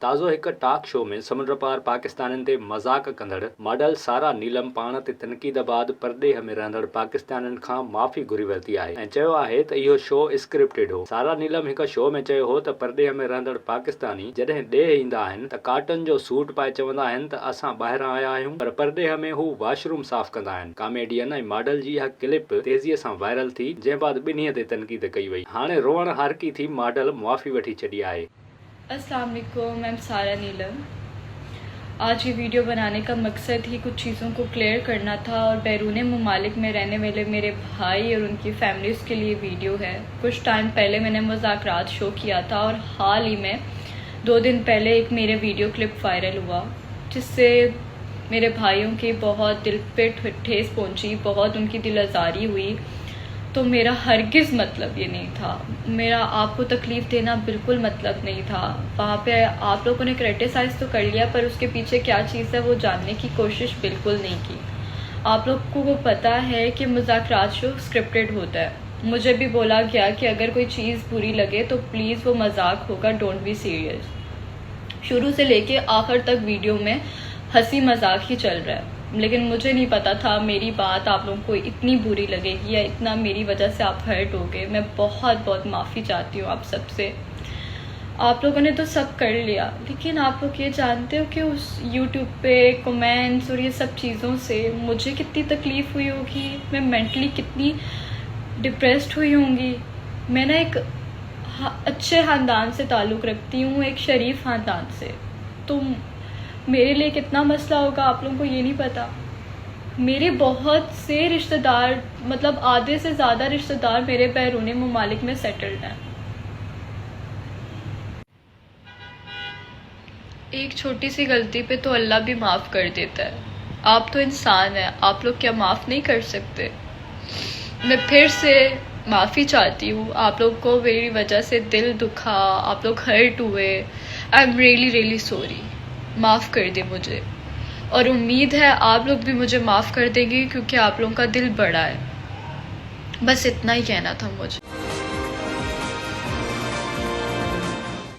ताज़ो हिक talk show में समुंड पार पाकिस्ताननि ते मज़ाक कंदड़ मॉडल सारा नीलम पाण ते तनक़ीद बाद परदेह में रहंदड़ पाकिस्तानियुनि खां माफ़ी घुरी वरिती आहे ऐं चयो आहे त इहो शो स्क्रिप्टेड हो। सारा नीलम हिक शो में चयो हो त परदेह में रहंदड़ पाकिस्तानी जॾहिं ॾेह ईंदा आहिनि त कॉटन जो सूट पाए चवंदा आहिनि त असां ॿाहिरां आया आहियूं, पर परदेह में हू वॉशरूम साफ़ कंदा आहिनि। कॉमेडियन ऐं मॉडल जी इहा क्लिप तेज़ीअ सां वायरल थी, जंहिं बाद ॿिन्हीअ ते तनक़ीद कई वई। हाणे रोअण हारकी थी मॉडल मुआफ़ी वठी छॾी आहे। अस्सलाम वालेकुम, मैं सारा नीलम। आज ये वीडियो बनाने का मकसद ही कुछ चीज़ों को क्लियर करना था और बैरून ममालिक में रहने वाले मेरे भाई और उनकी फैमिलीज़ के लिए वीडियो है। कुछ टाइम पहले मैंने मुज़ाकरात शो किया था और हाल ही में 2 दिन पहले एक मेरे वीडियो क्लिप वायरल हुआ, जिससे मेरे भाइयों की बहुत दिल पे ठेस पहुंची, बहुत उनकी दिल आज़ारी हुई। तो मेरा हरगिज़ मतलब ये नहीं था, मेरा आपको तकलीफ़ देना बिल्कुल मतलब नहीं था। वहाँ पे आप लोगों ने क्रिटिसाइज़ तो कर लिया, पर उसके पीछे क्या चीज़ है वो जानने की कोशिश बिल्कुल नहीं की। आप लोगों को पता है कि मुज़ाकरात शो स्क्रिप्टेड होता है। मुझे भी बोला गया कि अगर कोई चीज़ बुरी लगे तो प्लीज़ वो मजाक होगा, डोंट बी सीरियस। शुरू से लेके आखिर तक वीडियो में हंसी मजाक ही चल रहा है, लेकिन मुझे नहीं पता था मेरी बात आप लोगों को इतनी बुरी लगेगी या इतना मेरी वजह से आप हर्ट हो गए। मैं बहुत बहुत माफ़ी चाहती हूँ आप सबसे। आप लोगों ने तो सब कर लिया, लेकिन आप लोग ये जानते हो कि उस YouTube पे कमेंट्स और ये सब चीज़ों से मुझे कितनी तकलीफ़ हुई होगी, मैं मेंटली कितनी डिप्रेस्ड हुई होंगी। मैं ना एक अच्छे ख़ानदान से ताल्लुक़ रखती हूँ, एक शरीफ ख़ानदान से, तो मेरे लिए कितना मसला होगा आप लोगों को ये नहीं पता। मेरे बहुत से रिश्तेदार, मतलब आधे से ज़्यादा रिश्तेदार मेरे बैरून ममालिक में सेटल्ड हैं। एक छोटी सी गलती पे तो अल्लाह भी माफ़ कर देता है। आप तो इंसान हैं, आप लोग क्या माफ़ नहीं कर सकते? मैं फिर से माफ़ी चाहती हूँ। आप लोग को मेरी वजह से दिल दुखा, आप लोग हर्ट हुए। I am really sorry. माफ़ कर दे मुझे, और उम्मीद है आप लोग भी मुझे माफ़ कर देंगे, क्योंकि आप लोगों का दिल बड़ा है। बस इतना ही कहना था मुझे।